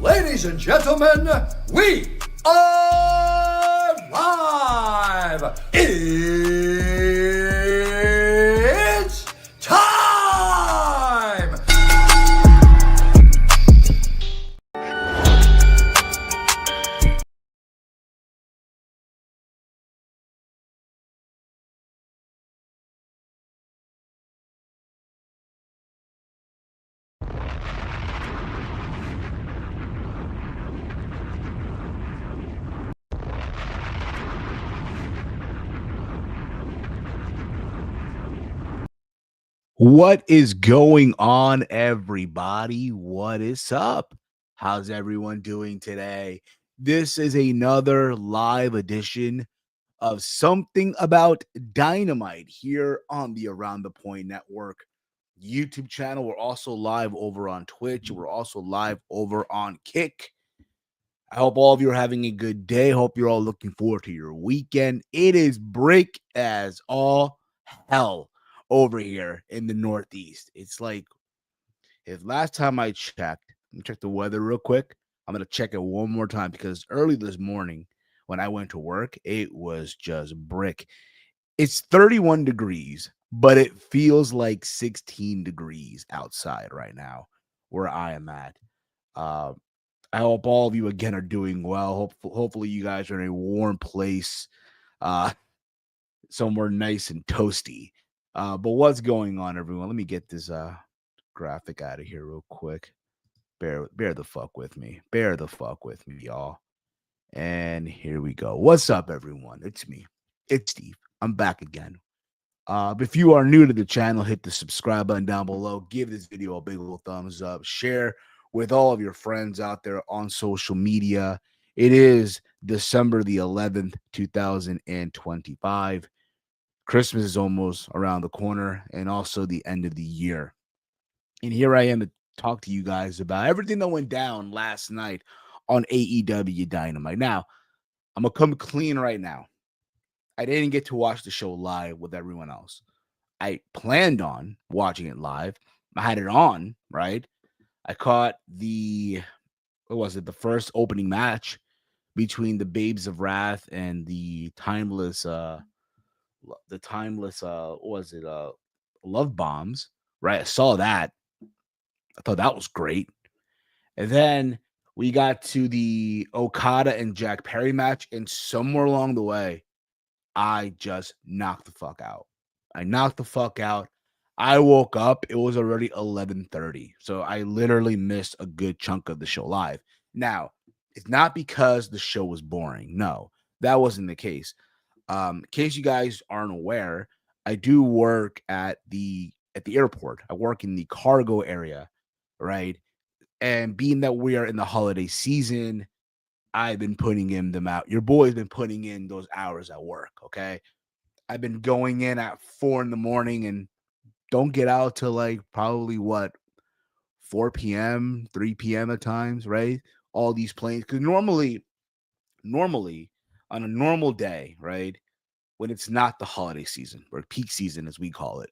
Ladies and gentlemen, we are live. It's time. What is going on, everybody? What is up? How's everyone doing today? This is another live edition of Something About Dynamite here on the Around the Point Network YouTube channel. We're also live over on Twitch. We're also live over on Kick. I hope all of you are having a good day. Hope you're all looking forward to your weekend. It is brick as all hell over here in the Northeast. It's like, if last time I checked, let me check the weather real quick. I'm going to check it one more time because early this morning when I went to work, it was just brick. It's 31 degrees, but it feels like 16 degrees outside right now where I am at. I hope all of you again are doing well. Hopefully you guys are in a warm place, somewhere nice and toasty. But what's going on, everyone? Let me get this graphic out of here real quick. Bear the fuck with me. Bear the fuck with me, y'all. And here we go. What's up, everyone? It's me. It's Steve. I'm back again. If you are new to the channel, hit the subscribe button down below. Give this video a big old thumbs up. Share with all of your friends out there on social media. It is December the 11th, 2025. Christmas is almost around the corner and also the end of the year. And here I am to talk to you guys about everything that went down last night on AEW Dynamite. Now, I'm going to come clean right now. I didn't get to watch the show live with everyone else. I planned on watching it live. I had it on, right? I caught the first opening match between the Babes of Wrath and the timeless Love Bombs, right? I saw that. I thought that was great. And then we got to the Okada and Jack Perry match, and somewhere along the way, I just knocked the fuck out. I woke up. It was already 11:30. So I literally missed a good chunk of the show live. Now, it's not because the show was boring. No, that wasn't the case. In case you guys aren't aware, I do work at the airport. I work in the cargo area, right? And being that we are in the holiday season, I've been putting in them out. Your boy's been putting in those hours at work, okay? I've been going in at 4 a.m. and don't get out till like probably 4 p.m., 3 p.m. at times, right? All these planes. Because normally on a normal day, right? When it's not the holiday season or peak season, as we call it,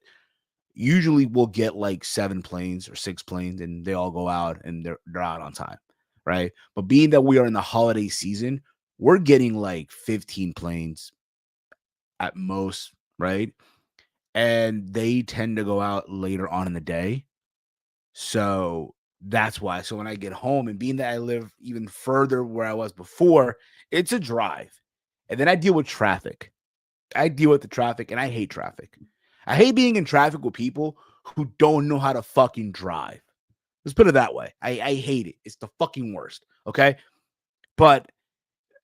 usually we'll get like 7 planes or 6 planes and they all go out and they're out on time, right? But being that we are in the holiday season, we're getting like 15 planes at most, right? and they tend to go out later on in the day. So that's why. So when I get home, and being that I live even further where I was before, it's a drive. And then I deal with traffic. I deal with the traffic, and I hate traffic. I hate being in traffic with people who don't know how to fucking drive. Let's put it that way. I hate it. It's the fucking worst. Okay. But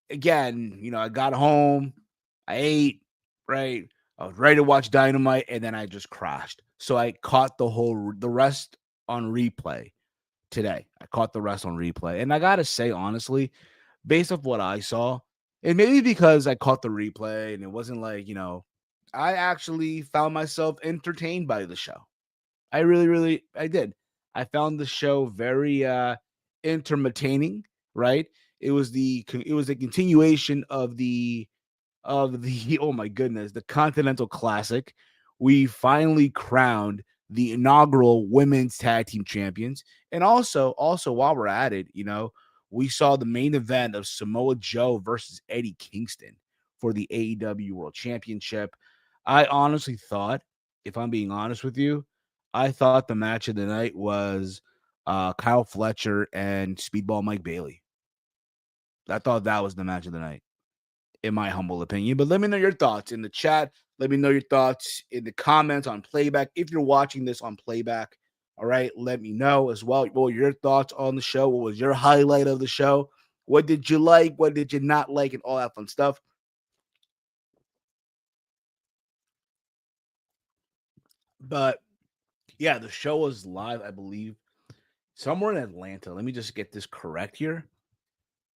again, I got home, I ate, right? I was ready to watch Dynamite, and then I just crashed. So I caught the rest on replay today. I caught the rest on replay. And I gotta say, honestly, based off what I saw, and maybe because I caught the replay and it wasn't like, I actually found myself entertained by the show. I really, really, I did. I found the show very entertaining, right? It was a continuation of the oh my goodness, the Continental Classic. We finally crowned the inaugural women's tag team champions. And also while we're at it, we saw the main event of Samoa Joe versus Eddie Kingston for the AEW World Championship. I honestly thought, if I'm being honest with you, I thought the match of the night was Kyle Fletcher and Speedball Mike Bailey. I thought that was the match of the night, in my humble opinion. But let me know your thoughts in the chat. Let me know your thoughts in the comments on playback. If you're watching this on playback, all right, let me know as well. What were your thoughts on the show? What was your highlight of the show? What did you like? What did you not like? And all that fun stuff. But yeah, the show was live, I believe, somewhere in Atlanta. Let me just get this correct here.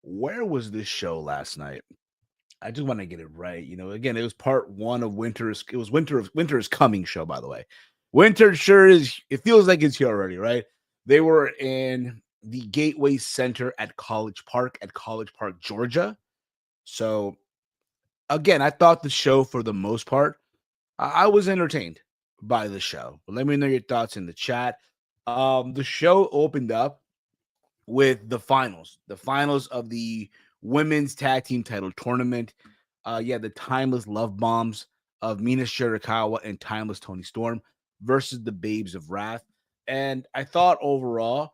Where was this show last night? I just want to get it right. Again, it was part one of Winter's. It was Winter is Coming show, by the way. Winter sure is. It feels like it's here already, right? They were in the Gateway Center at College Park, Georgia. So again, I thought the show, for the most part, I was entertained by the show. But let me know your thoughts in the chat. The show opened up with the finals of the women's tag team title tournament. The timeless love bombs of Mina Shirakawa and timeless Tony Storm versus the Babes of Wrath. And I thought overall,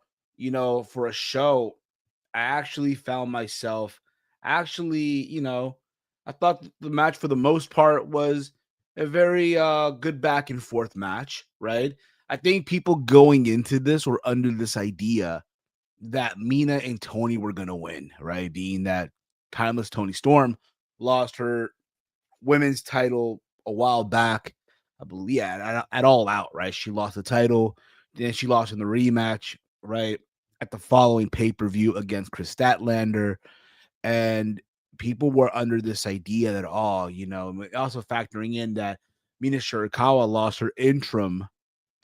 for a show, I actually found myself actually, I thought the match for the most part was a very good back and forth match, right? I think people going into this were under this idea that Mina and Tony were going to win, right? Being that timeless Tony Storm lost her women's title a while back, I believe, at All Out, right? She lost the title, then she lost in the rematch, right? At the following pay per view against Chris Statlander. And people were under this idea that, also factoring in that Mina Shirakawa lost her interim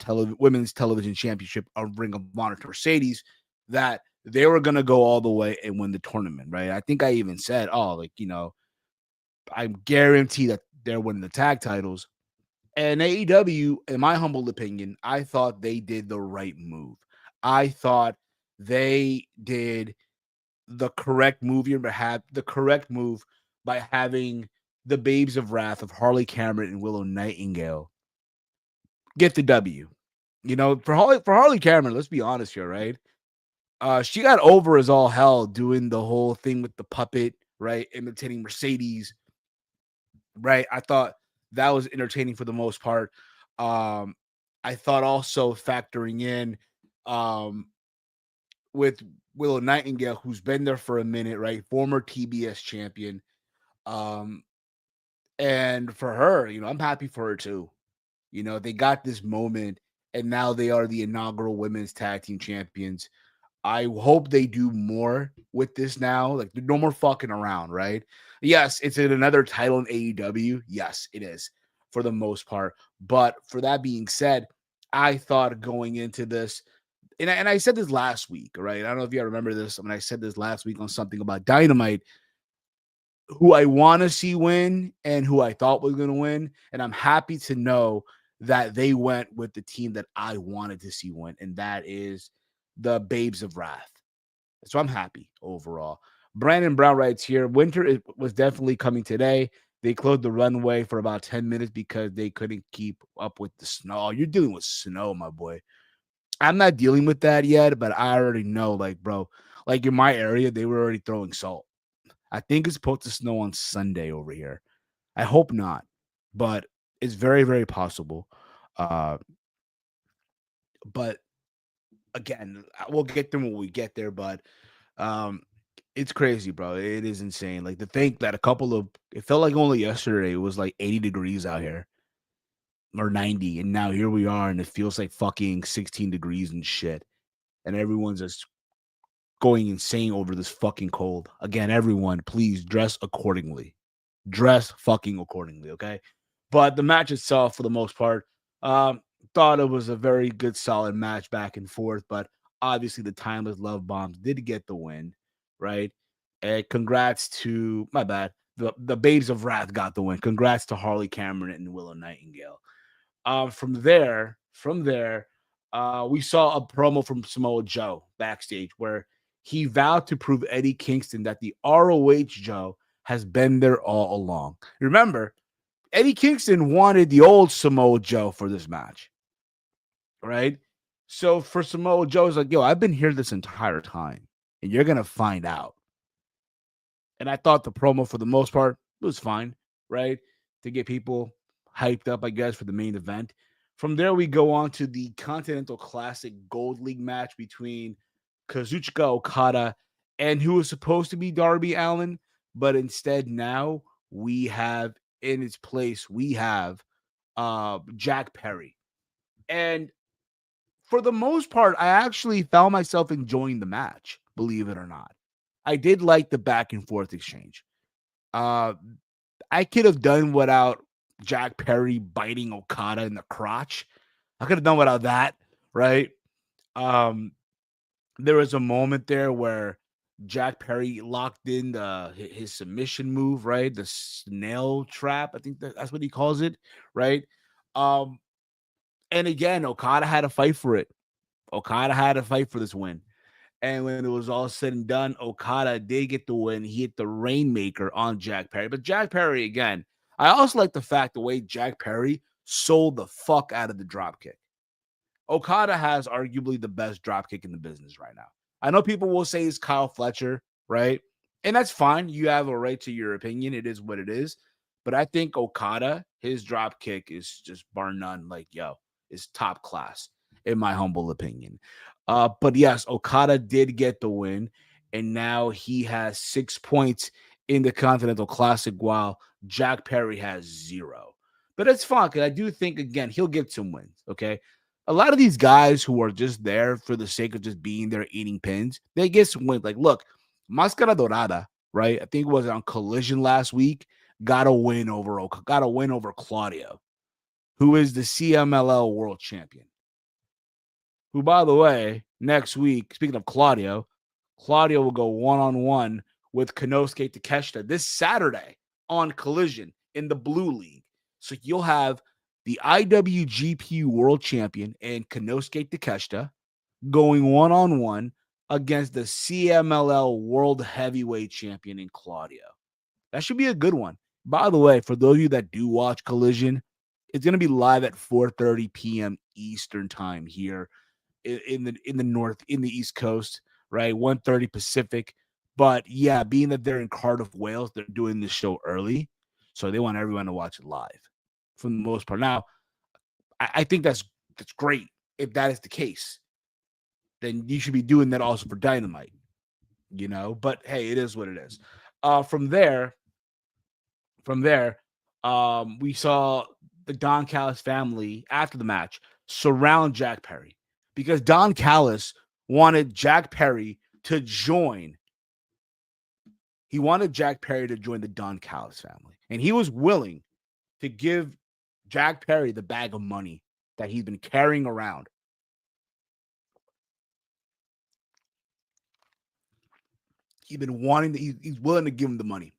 women's television championship of Ring of Honor to Mercedes, that they were going to go all the way and win the tournament, right? I think I even said, I guarantee that they're winning the tag titles. And AEW, in my humble opinion, I thought they did the right move. I thought they did the correct move by having the Babes of Wrath of Harley Cameron and Willow Nightingale get the W. For Harley Cameron, let's be honest here, right? She got over as all hell doing the whole thing with the puppet, right? Imitating Mercedes, right? I thought that was entertaining for the most part. Um, I thought also factoring in with Willow Nightingale, who's been there for a minute, right? Former TBS champion. Um, and for her, I'm happy for her too. They got this moment, and now they are the inaugural women's tag team champions. I hope they do more with this now. Like, no more fucking around, right? Yes, it's another title in AEW. Yes, it is for the most part. But for that being said, I thought going into this, and I said this last week, right? I don't know if you remember this. I said this last week on Something About Dynamite, who I want to see win and who I thought was going to win. And I'm happy to know that they went with the team that I wanted to see win, and that is the Babes of Wrath. So I'm happy overall. Brandon Brown writes here, Winter was definitely coming today. They closed the runway for about 10 minutes because they couldn't keep up with the snow. You're dealing with snow, my boy. I'm not dealing with that yet, but I already know, like, bro, like in my area, they were already throwing salt. I think it's supposed to snow on Sunday over here. I hope not, but it's very, very possible. Uh, but again, we'll get there when we get there, but um, it's crazy, bro. It is insane. Like to think that it felt like only yesterday it was like 80 degrees out here or 90, and now here we are, and it feels like fucking 16 degrees and shit, and everyone's just going insane over this fucking cold. Again, everyone, please dress accordingly. Dress fucking accordingly, okay? But the match itself, for the most part, um, thought it was a very good, solid match back and forth. But obviously, the timeless love bombs did get the win, right? And congrats to my bad. The Babes of Wrath got the win. Congrats to Harley Cameron and Willow Nightingale. From there, we saw a promo from Samoa Joe backstage where he vowed to prove Eddie Kingston that the ROH Joe has been there all along. Remember, Eddie Kingston wanted the old Samoa Joe for this match, right? So for Samoa Joe, it's like, yo, I've been here this entire time, and you're gonna find out. And I thought the promo, for the most part, was fine, right? To get people hyped up, I guess, for the main event. From there, we go on to the Continental Classic Gold League match between Kazuchika Okada and who was supposed to be Darby Allin, but instead now we have in its place, we have Jack Perry. And for the most part, I actually found myself enjoying the match, believe it or not. I did like the back and forth exchange. Uh, I could have done without Jack Perry biting Okada in the crotch. I could have done without that, right? Um, there was a moment there where Jack Perry locked in his submission move, right? The snail trap, I think that's what he calls it, right? Um, and again, Okada had to fight for it. Okada had to fight for this win. And when it was all said and done, Okada did get the win. He hit the Rainmaker on Jack Perry. But Jack Perry, again, I also like the fact the way Jack Perry sold the fuck out of the dropkick. Okada has arguably the best dropkick in the business right now. I know people will say it's Kyle Fletcher, right? And that's fine. You have a right to your opinion. It is what it is. But I think Okada, his dropkick is just bar none. Like, yo, is top class, in my humble opinion. But yes, Okada did get the win, and now he has 6 points in the Continental Classic, while Jack Perry has 0. But it's fine because I do think, again, he'll get some wins. Okay, a lot of these guys who are just there for the sake of just being there eating pins, they get some wins. Like, look, Mascara Dorada, right? I think it was on Collision last week. Got a win over Claudio, who is the CMLL World Champion. Who, by the way, next week, speaking of Claudio, Claudio will go one-on-one with Konosuke Takeshita this Saturday on Collision in the Blue League. So you'll have the IWGP World Champion and Konosuke Takeshita going one-on-one against the CMLL World Heavyweight Champion in Claudio. That should be a good one. By the way, for those of you that do watch Collision, it's going to be live at 4:30 p.m. Eastern time here in the north, in the East Coast, right? 1:30 Pacific. But yeah, being that they're in Cardiff, Wales, they're doing this show early, so they want everyone to watch it live for the most part. Now, I think that's great. If that is the case, then you should be doing that also for Dynamite, you know. But hey, it is what it is. From there, we saw the Don Callis family after the match surround Jack Perry because Don Callis wanted Jack Perry to join. He wanted Jack Perry to join the Don Callis family, and he was willing to give Jack Perry the bag of money that he's been carrying around. He's been wanting he's willing to give him the money.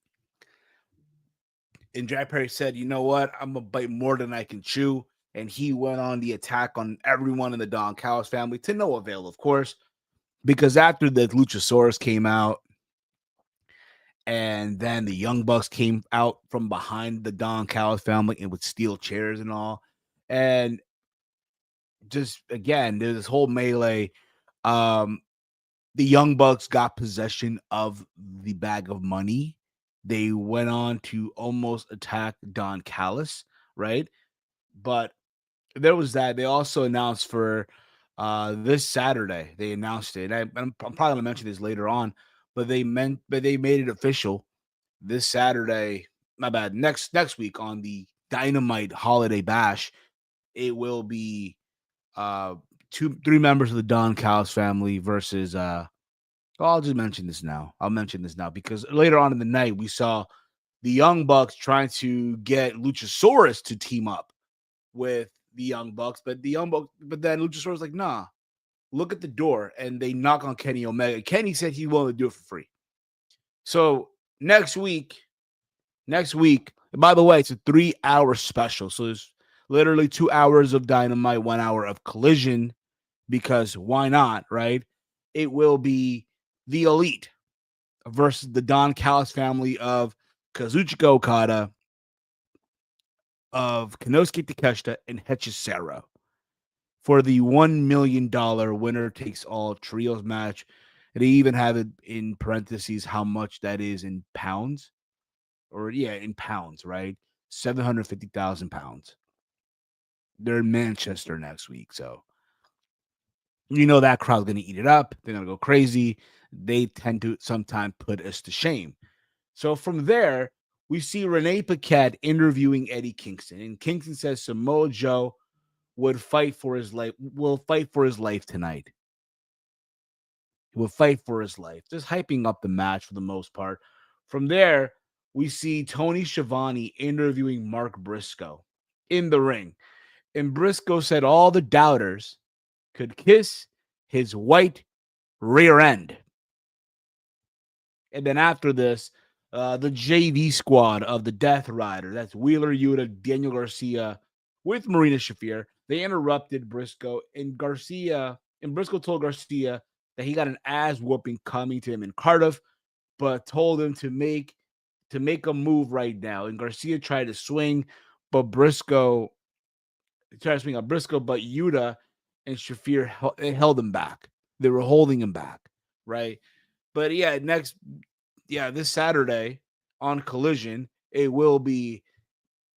And Jack Perry said, you know what? I'm going to bite more than I can chew. And he went on the attack on everyone in the Don Callis family to no avail, of course, because after the Luchasaurus came out And then the Young Bucks came out from behind the Don Callis family and with steel chairs and all. And just again, there's this whole melee. Um, the Young Bucks got possession of the bag of money. They went on to almost attack Don Callis, right? But there was that. They also announced for this Saturday. They announced it. I'm probably gonna mention this later on, but they made it official this Saturday. My bad. Next week on the Dynamite Holiday Bash, it will be uh three members of the Don Callis family versus well, I'll just mention this now. I'll mention this now because later on in the night we saw the Young Bucks trying to get Luchasaurus to team up with the Young Bucks, but then Luchasaurus like, nah, look at the door, and they knock on Kenny Omega. Kenny said he willing to do it for free. So next week, and by the way, it's a 3-hour special. So there's literally 2 hours of Dynamite, 1 hour of Collision, because why not, right? It will be the Elite versus the Don Callis family of Kazuchika Okada, of Konosuke Takeshita, and Hechicero for the $1 million winner takes all trios match. And they even have it in parentheses how much that is in pounds, or yeah, in pounds, right? 750,000 pounds. They're in Manchester next week. So you know that crowd's going to eat it up. They're going to go crazy. They tend to sometimes put us to shame. So from there, we see Renee Paquette interviewing Eddie Kingston. And Kingston says Samoa Joe will fight for his life tonight. He will fight for his life. Just hyping up the match for the most part. From there, we see Tony Schiavone interviewing Mark Briscoe in the ring. And Briscoe said all the doubters could kiss his white rear end. And then after this, the JV squad of the Death Rider, that's Wheeler Yuta, Daniel Garcia, with Marina Shafir, they interrupted Briscoe, and Briscoe told Garcia that he got an ass whooping coming to him in Cardiff, but told him to make a move right now. And Garcia tried to swing, but Briscoe tried to swing on Briscoe, but Yuta and Shafir held him back. They were holding him back, right? But yeah, this Saturday on Collision, it will be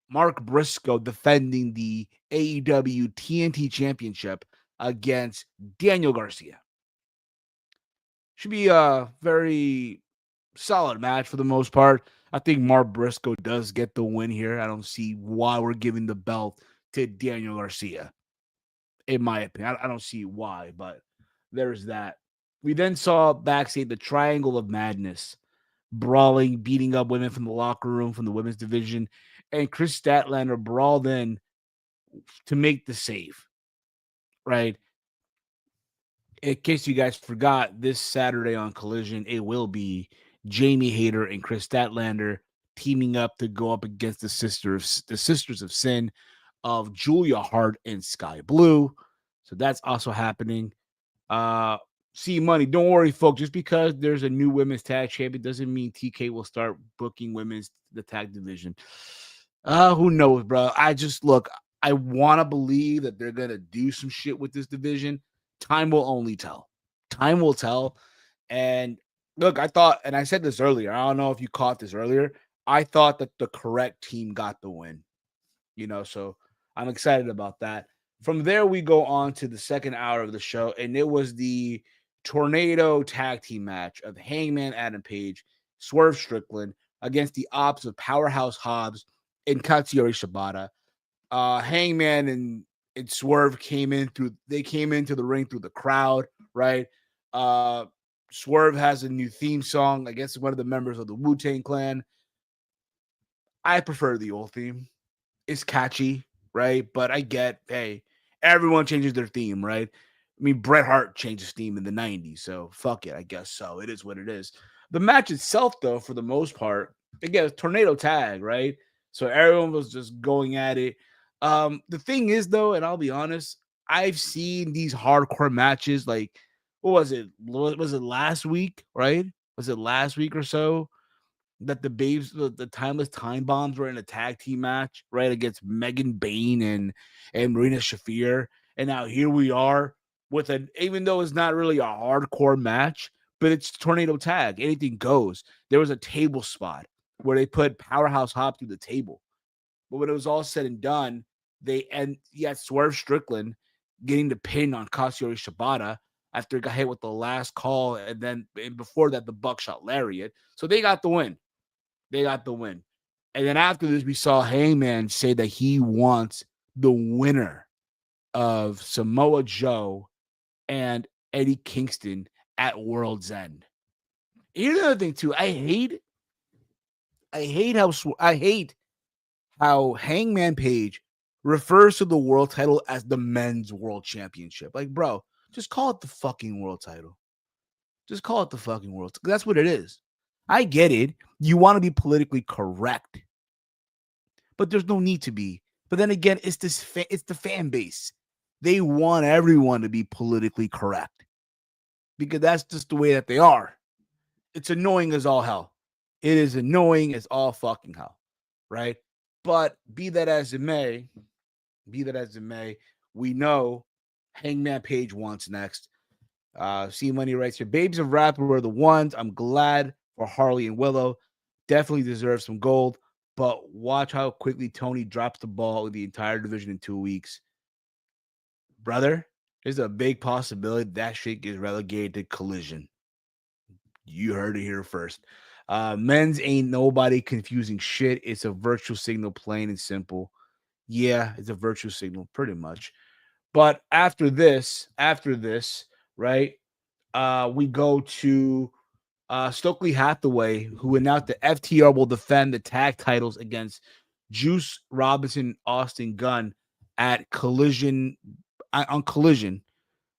Mark Briscoe defending the AEW TNT Championship against Daniel Garcia. Should be a very solid match for the most part. I think Mark Briscoe does get the win here. I don't see why we're giving the belt to Daniel Garcia. In my opinion, I don't see why, but there's that. We then saw backstage the Triangle of Madness brawling, beating up women from the locker room from the women's division, and Chris Statlander brawled in to make the save. Right. In case you guys forgot, this Saturday on Collision, it will be Jamie Hayter and Chris Statlander teaming up to go up against the Sisters of Sin of Julia Hart and Sky Blue. So that's also happening. See money. Don't worry, folks. Just because there's a new women's tag champion doesn't mean TK will start booking women's the tag division. Who knows, bro? I want to believe that they're gonna do some shit with this division. Time will only tell. Time will tell. And look, I thought, and I said this earlier. I don't know if you caught this earlier. I thought that the correct team got the win. So I'm excited about that. From there, we go on to the second hour of the show, and it was the Tornado tag team match of Hangman Adam Page, Swerve Strickland against the ops of Powerhouse Hobbs and Katsuyori Shibata. Hangman and Swerve came into the ring through the crowd, right? Swerve has a new theme song. I guess one of the members of the Wu-Tang Clan. I prefer the old theme. It's catchy, right? But I get, hey, everyone changes their theme, right? I mean, Bret Hart changed his theme in the 90s, so fuck it, I guess so. It is what it is. The match itself, though, for the most part, again, tornado tag, right? So everyone was just going at it. The thing is, though, and I'll be honest, I've seen these hardcore matches like, what was it? Was it last week, right? Was it last week or so? that the babes, the timeless time bombs were in a tag team match, right, against Megan Bain and Marina Shafir. And now here we are with an, even though it's not really a hardcore match, but it's tornado tag. Anything goes. There was a table spot where they put Powerhouse Hop through the table. But when it was all said and done, you had Swerve Strickland getting the pin on Katsuyori Shibata after it got hit with the last call, and before that, the buckshot lariat. So they got the win. They got the win. And then after this, we saw Hangman say that he wants the winner of Samoa Joe and Eddie Kingston at World's End. Here's another thing too. I hate how Hangman Page refers to the world title as the men's world championship. Like, bro, just call it the fucking world title. Just call it the fucking world. That's what it is. I get it. You want to be politically correct, but there's no need to be. But then again, it's it's the fan base. They want everyone to be politically correct because that's just the way that they are. It's annoying as all hell. It is annoying as all fucking hell, right? But be that as it may, we know Hangman Page wants next. C Money writes here, Babes of Rap were the ones. I'm glad for Harley and Willow. Definitely deserve some gold, but watch how quickly Tony drops the ball with the entire division in 2 weeks. Brother, there's a big possibility that shit gets relegated to Collision. You heard it here first. Men's ain't nobody confusing shit. It's a virtual signal, plain and simple. Yeah, it's a virtual signal, pretty much. But after this, right? We go to Stokely Hathaway, who announced the FTR will defend the tag titles against Juice Robinson, Austin Gunn at Collision on Collision,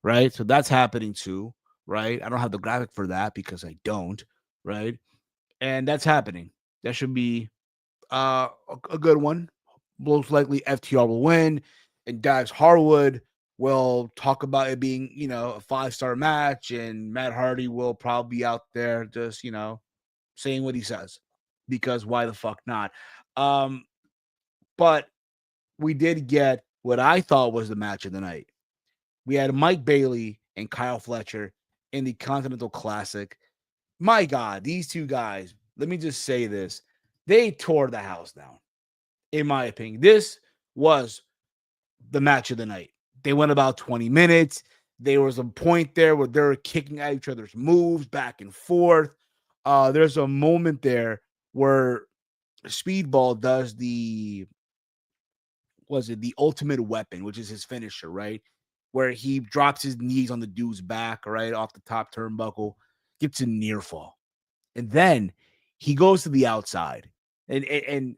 right? So that's happening too, right? I don't have the graphic for that because I don't, right? And that's happening. That should be a good one. Most likely FTR will win, and Dax Harwood will talk about it being, a 5-star match, and Matt Hardy will probably be out there just, saying what he says because why the fuck not? But we did get what I thought was the match of the night. We had Mike Bailey and Kyle Fletcher in the Continental Classic. My God, these two guys, let me just say this. They tore the house down, in my opinion. This was the match of the night. They went about 20 minutes. There was a point there where they were kicking at each other's moves back and forth. There's a moment there where Speedball does the ultimate weapon, which is his finisher, right? Where he drops his knees on the dude's back, right, off the top turnbuckle, gets a near fall. And then he goes to the outside. And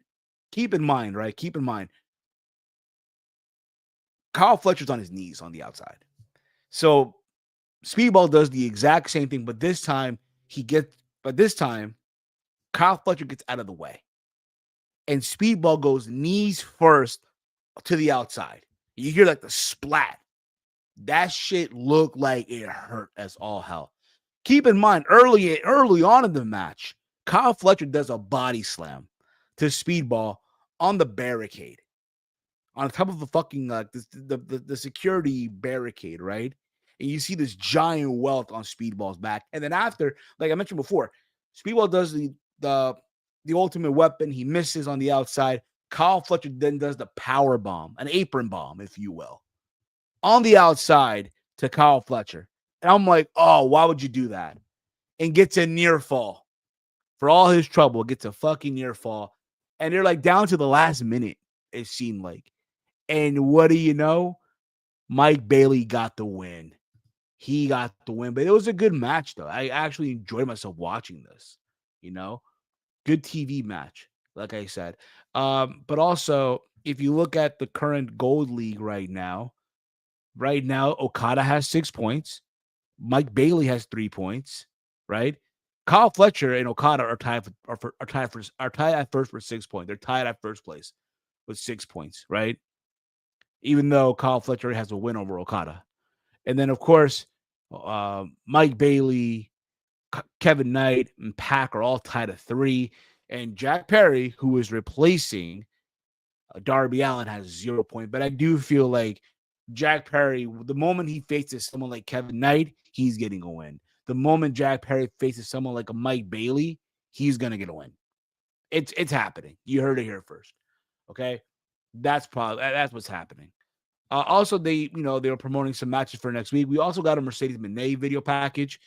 keep in mind, right? Keep in mind, Kyle Fletcher's on his knees on the outside. So Speedball does the exact same thing, but this time Kyle Fletcher gets out of the way. And Speedball goes knees first to the outside. You hear like the splat. That shit looked like it hurt as all hell. Keep in mind, early on in the match, Kyle Fletcher does a body slam to Speedball on the barricade, on top of the fucking the security barricade, right? And you see this giant welt on Speedball's back. And then after, like I mentioned before, Speedball does the ultimate weapon. He misses on the outside. Kyle Fletcher then does the power bomb, an apron bomb, if you will, on the outside to Kyle Fletcher. And I'm like, oh, why would you do that? And gets a near fall. For all his trouble, gets a fucking near fall. And they're like down to the last minute, it seemed like. And what do you know? Mike Bailey got the win. He got the win. But it was a good match, though. I actually enjoyed myself watching this. Good TV match, like I said. But also, if you look at the current Gold League right now, Okada has 6 points. Mike Bailey has 3 points, right? Kyle Fletcher and Okada are tied at first for 6 points. They're tied at first place with 6 points, right? Even though Kyle Fletcher has a win over Okada. And then, of course, Mike Bailey, Kevin Knight, and Pac are all tied at 3. And Jack Perry, who is replacing Darby Allin, has 0 points. But I do feel like Jack Perry, the moment he faces someone like Kevin Knight, he's getting a win. The moment Jack Perry faces someone like a Mike Bailey, he's gonna get a win. It's happening. You heard it here first. Okay, that's what's happening. Also, they were promoting some matches for next week. We also got a Mercedes Moné video package.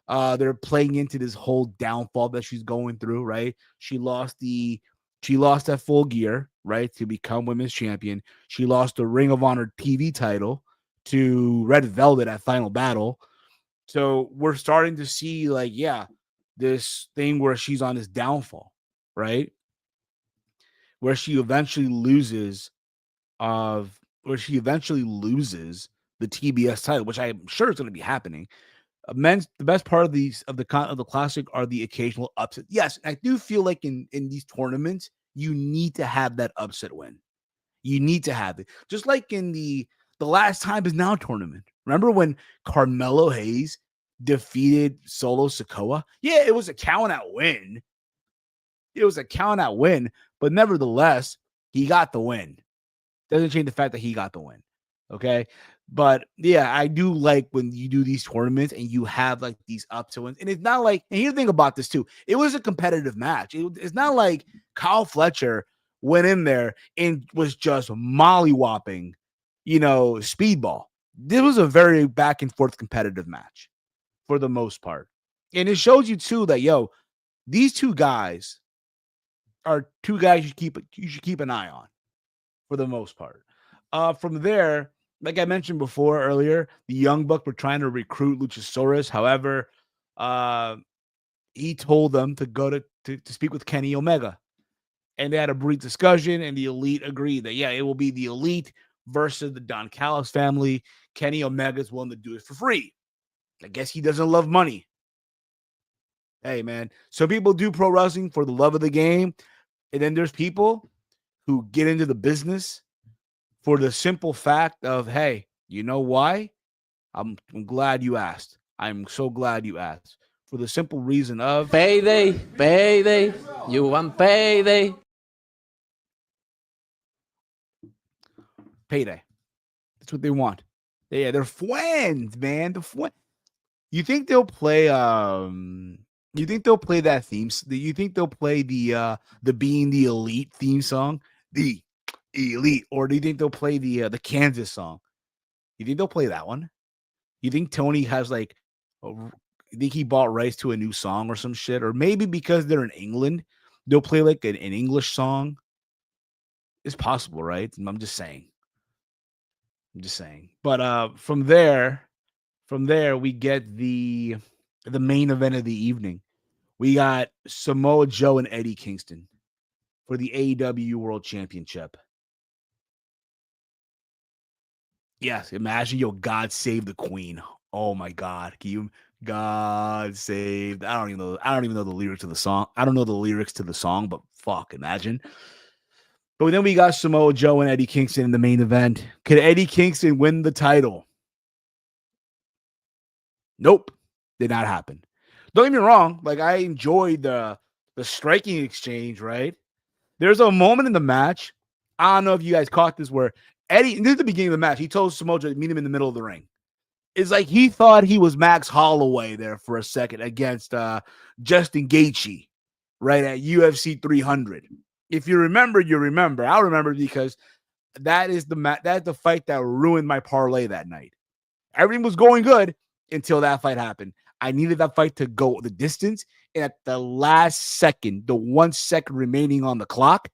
They're playing into this whole downfall that she's going through. Right, she lost that Full Gear, right, to become women's champion. She lost the Ring of Honor TV title to Red Velvet at Final Battle. So we're starting to see this thing where she's on this downfall, right? Where she eventually loses the TBS title, which I'm sure is going to be happening. The best part of the classic are the occasional upset. Yes, I do feel like in these tournaments, you need to have that upset win. You need to have it. Just like in the Last Time Is Now tournament. Remember when Carmelo Hayes defeated Solo Sikoa? Yeah, it was a count out win. But nevertheless, he got the win. Doesn't change the fact that he got the win. Okay. But yeah, I do like when you do these tournaments and you have like these ups and wins. And it's not like, and here's the thing about this too, it was a competitive match. It's not like Kyle Fletcher went in there and was just mollywhopping, speedball. This was a very back and forth competitive match for the most part. And it shows you too that, these two guys are two guys you should keep an eye on for the most part. From there, like I mentioned before earlier, the Young Bucks were trying to recruit Luchasaurus. However, he told them to go to speak with Kenny Omega. And they had a brief discussion, and the Elite agreed that, it will be the Elite versus the Don Callis family. Kenny Omega is willing to do it for free. I guess he doesn't love money. Hey, man. So people do pro wrestling for the love of the game. And then there's people who get into the business for the simple fact of, hey, you know why? I'm glad you asked. I'm so glad you asked. For the simple reason of payday. You want payday? Payday. That's what they want. They're friends, man. You think they'll play you think they'll play that theme? You think they'll play the Being the Elite theme song? The Elite, or do you think they'll play the Kansas song? You think they'll play that one? You think Tony has you think he bought rights to a new song or some shit? Or maybe because they're in England, they'll play like an English song? It's possible, right? I'm just saying. But from there we get the main event of the evening. We got Samoa Joe and Eddie Kingston for the AEW World Championship. Yes, imagine, God save the Queen. Oh my God. God saved. I don't even know the lyrics to the song. I don't know the lyrics to the song, but fuck, imagine. But then we got Samoa Joe and Eddie Kingston in the main event. Could Eddie Kingston win the title? Nope. Did not happen. Don't get me wrong. I enjoyed the striking exchange, right? There's a moment in the match. I don't know if you guys caught this where Eddie, this is the beginning of the match. He told Samoa Joe to meet him in the middle of the ring. It's like he thought he was Max Holloway there for a second against Justin Gaethje, right, at UFC 300. If you remember, you remember. I'll remember because that is the fight that ruined my parlay that night. Everything was going good until that fight happened. I needed that fight to go the distance, and at the last second, the 1 second remaining on the clock,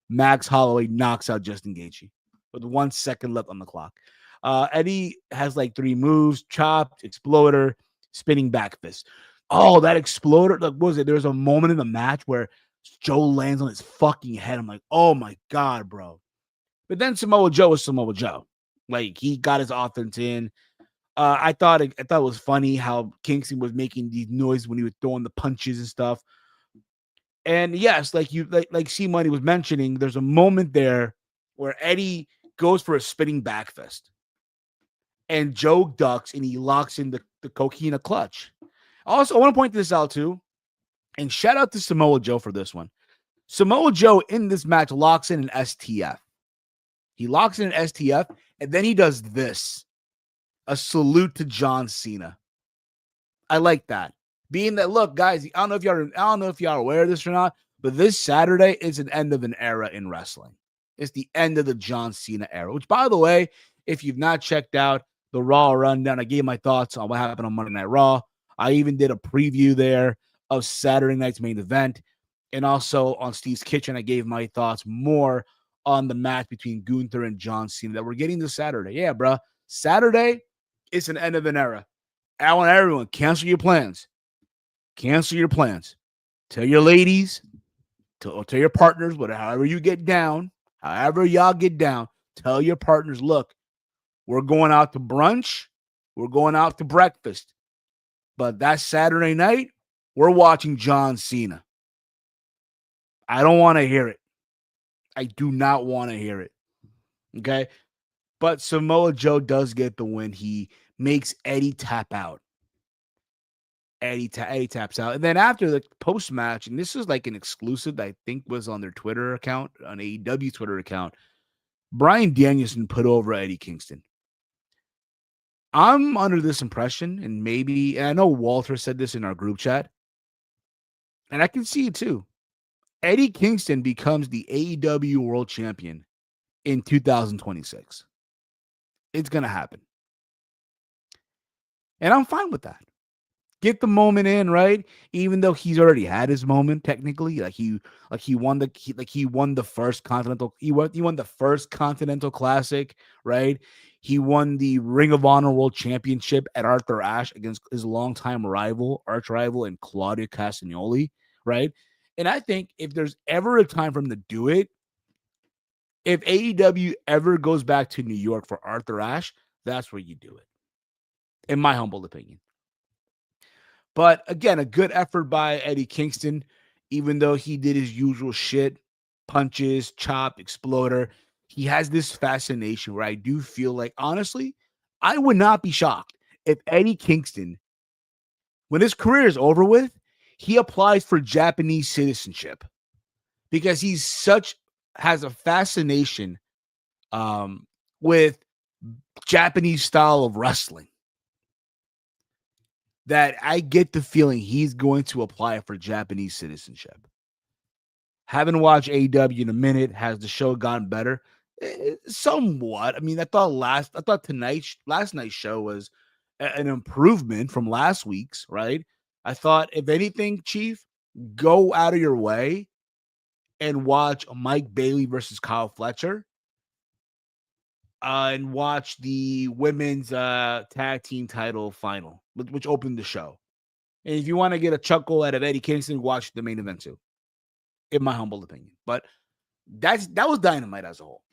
Max Holloway knocks out Justin Gaethje with 1 second left on the clock. Eddie has 3 moves: chopped, exploder, spinning back fist. Oh, that exploder! What was it? There's a moment in the match where Joe lands on his fucking head. I'm like, oh my God, bro. But then Samoa Joe is Samoa Joe. He got his offense in. I thought it was funny how Kingston was making these noises when he was throwing the punches and stuff. And yes, like C Money was mentioning, there's a moment there where Eddie goes for a spinning back fist, and Joe ducks and he locks in the coquina clutch. Also, I want to point this out too, and shout out to Samoa Joe for this one. Samoa Joe in this match locks in an STF. He locks in an STF, and then he does this. A salute to John Cena. I like that. Being that, look, guys, I don't know if y'all are aware of this or not, but this Saturday is an end of an era in wrestling. It's the end of the John Cena era, which, by the way, if you've not checked out the Raw rundown, I gave my thoughts on what happened on Monday Night Raw. I even did a preview there of Saturday night's main event. And also on Steve's Kitchen, I gave my thoughts more on the match between Gunther and John Cena that we're getting this Saturday. Yeah, bro. Saturday is an end of an era. I want everyone, cancel your plans. Cancel your plans. Tell your ladies, tell your partners, however you get down, however y'all get down, tell your partners, look, we're going out to brunch, we're going out to breakfast. But that Saturday night, we're watching John Cena. I don't want to hear it. I do not want to hear it. Okay? But Samoa Joe does get the win. He makes Eddie tap out. Eddie taps out. And then after the post-match, and this is like an exclusive that I think was on their Twitter account, on AEW Twitter account, Bryan Danielson put over Eddie Kingston. I'm under this impression, and I know Walter said this in our group chat, and I can see it too. Eddie Kingston becomes the AEW World Champion in 2026. It's going to happen. And I'm fine with that. Get the moment in, right? Even though he's already had his moment, technically, he won the first Continental Classic, right? He won the Ring of Honor World Championship at Arthur Ashe against his longtime arch rival, and Claudio Castagnoli, right? And I think if there's ever a time for him to do it, if AEW ever goes back to New York for Arthur Ashe, that's where you do it, in my humble opinion. But again, a good effort by Eddie Kingston, even though he did his usual shit, punches, chop, exploder. He has this fascination where I do feel like, honestly, I would not be shocked if Eddie Kingston, when his career is over with, he applies for Japanese citizenship because has a fascination with Japanese style of wrestling, that I get the feeling he's going to apply for Japanese citizenship. Haven't watched AEW in a minute. Has the show gotten better? Somewhat. I mean, I thought last night's show was an improvement from last week's, right? I thought, if anything, Chief, go out of your way and watch Mike Bailey versus Kyle Fletcher, and watch the women's tag team title final, which opened the show. And if you want to get a chuckle out of Eddie Kingston, watch the main event too, in my humble opinion. But that was Dynamite as a whole.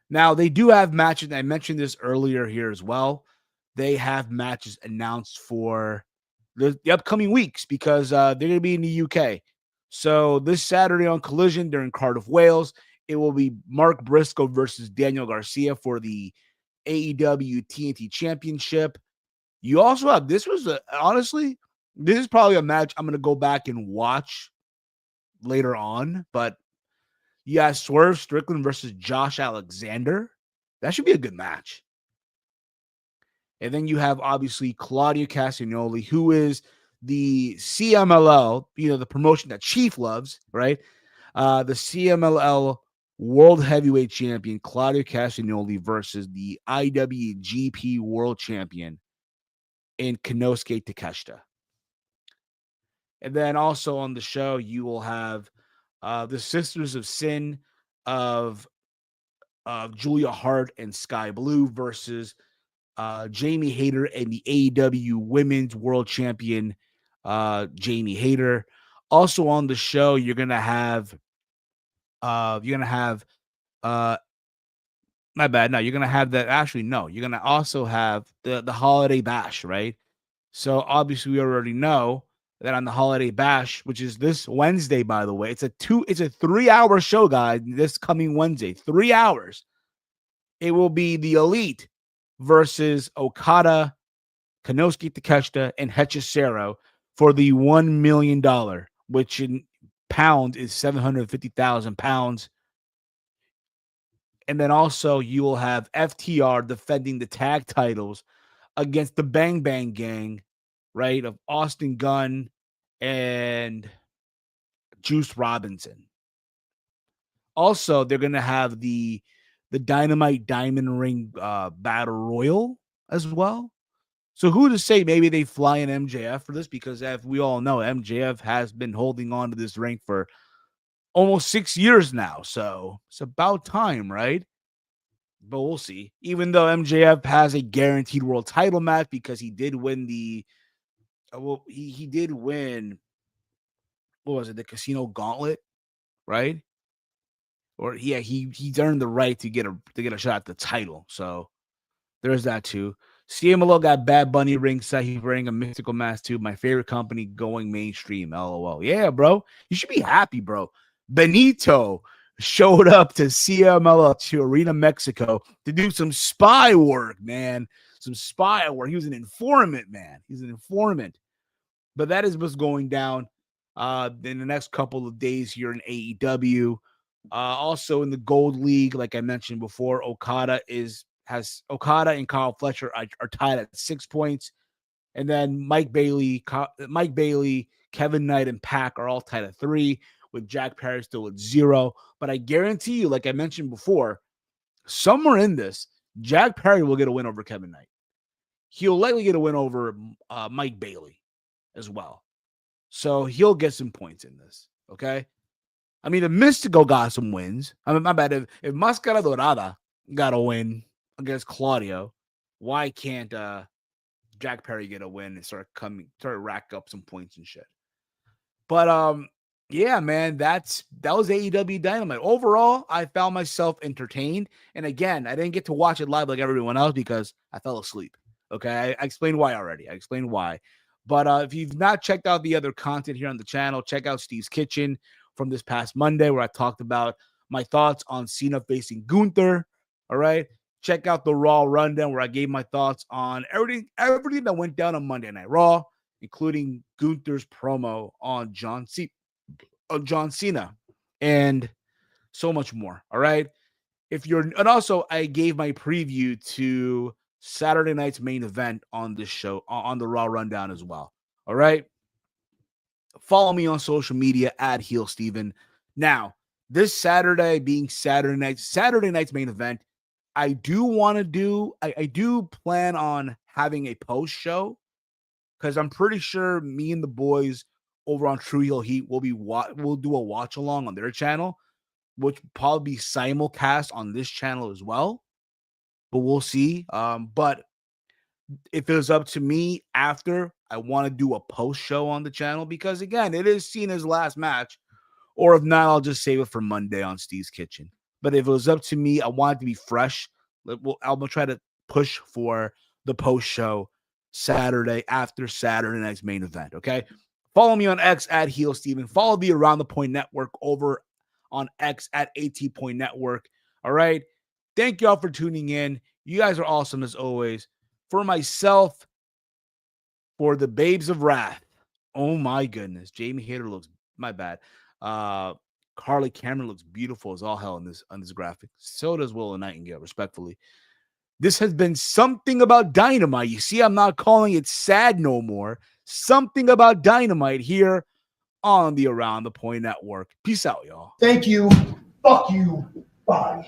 Now, they do have matches. I mentioned this earlier here as well. They have matches announced for the upcoming weeks because they're going to be in the UK. So this Saturday on Collision, they're in Cardiff, Wales. It will be Mark Briscoe versus Daniel Garcia for the AEW TNT Championship. You also have, honestly, this is probably a match I'm going to go back and watch later on, but you have Swerve Strickland versus Josh Alexander. That should be a good match. And then you have, obviously, Claudio Castagnoli, who is the CMLL, the promotion that Chief loves, right? The CMLL World Heavyweight Champion, Claudio Castagnoli, versus the IWGP World Champion in Konosuke Takeshita. And then also on the show, you will have the Sisters of Sin of Julia Hart and Sky Blue versus Jamie Hayter and the AEW Women's World Champion, Jamie Hayter. Also on the show, you're gonna have my bad. No, you're gonna have that. Actually, no, you're gonna also have the Holiday Bash, right? So obviously, we already know that on the Holiday Bash, which is this Wednesday, by the way, it's a 3-hour show, guys. This coming Wednesday, 3 hours. It will be the Elite versus Okada, Konosuke Takeshita, and Hechicero for the $1 million, which in pounds is 750,000 pounds. And then also you will have FTR defending the tag titles against the Bang Bang Gang, right, of Austin Gunn and Juice Robinson. Also, they're going to have the Dynamite Diamond Ring Battle Royal as well. So who to say maybe they fly in MJF for this? Because as we all know, MJF has been holding on to this ring for almost 6 years now. So it's about time, right? But we'll see. Even though MJF has a guaranteed world title match because he did win he did win, what was it, the Casino Gauntlet, right? Or yeah, he's earned the right to get a shot at the title. So there's that too. CMLO got Bad Bunny ringside. He's wearing a mystical mask too. My favorite company going mainstream. LOL. Yeah, bro. You should be happy, bro. Benito showed up to CMLO to Arena Mexico to do some spy work, man. Some spy work. He was an informant, man. He's an informant. But that is what's going down in the next couple of days here in AEW. Also in the Gold League, like I mentioned before, Okada and Kyle Fletcher are tied at 6 points, and then Mike Bailey, Kevin Knight, and Pac are all tied at 3, with Jack Perry still at 0. But I guarantee you, like I mentioned before, somewhere in this, Jack Perry will get a win over Kevin Knight. He'll likely get a win over Mike Bailey as well. So he'll get some points in this, okay? I mean, the Mystico got some wins. I mean, my bad. If Mascara Dorada got a win against Claudio, why can't Jack Perry get a win and start rack up some points and shit? But yeah, man, that was AEW Dynamite. Overall, I found myself entertained. And again, I didn't get to watch it live like everyone else because I fell asleep. Okay, I explained why already. But if you've not checked out the other content here on the channel, check out Steve's Kitchen from this past Monday, where I talked about my thoughts on Cena facing Gunther. All right. Check out the Raw rundown, where I gave my thoughts on everything that went down on Monday Night Raw, including Gunther's promo on John Cena, and so much more. All right. And also I gave my preview to Saturday night's main event on this show, on the Raw rundown as well. All right. Follow me on social media at Heel Steven. Now, this Saturday being Saturday night's main event, I do plan on having a post show, because I'm pretty sure me and the boys over on True Heel Heat will do a watch along on their channel, which will probably be simulcast on this channel as well. But we'll see. But if it was up to me, after, I want to do a post show on the channel, because again, it is Cena's last match. Or if not, I'll just save it for Monday on Steve's Kitchen. But if it was up to me, I want it to be fresh. I'm gonna try to push for the post show Saturday after Saturday night's main event. Okay. Follow me on X at Heel Steven. Follow the Around the Point Network over on X at AT Point Network. All right. Thank you all for tuning in. You guys are awesome as always. For myself, for the Babes of Wrath. Oh my goodness. Jamie Hayter looks, my bad. Carly Cameron looks beautiful as all hell on this graphic. So does Willow Nightingale, respectfully. This has been Something About Dynamite. You see, I'm not calling it sad no more. Something About Dynamite here on the Around the Point Network. Peace out, y'all. Thank you. Fuck you. Bye.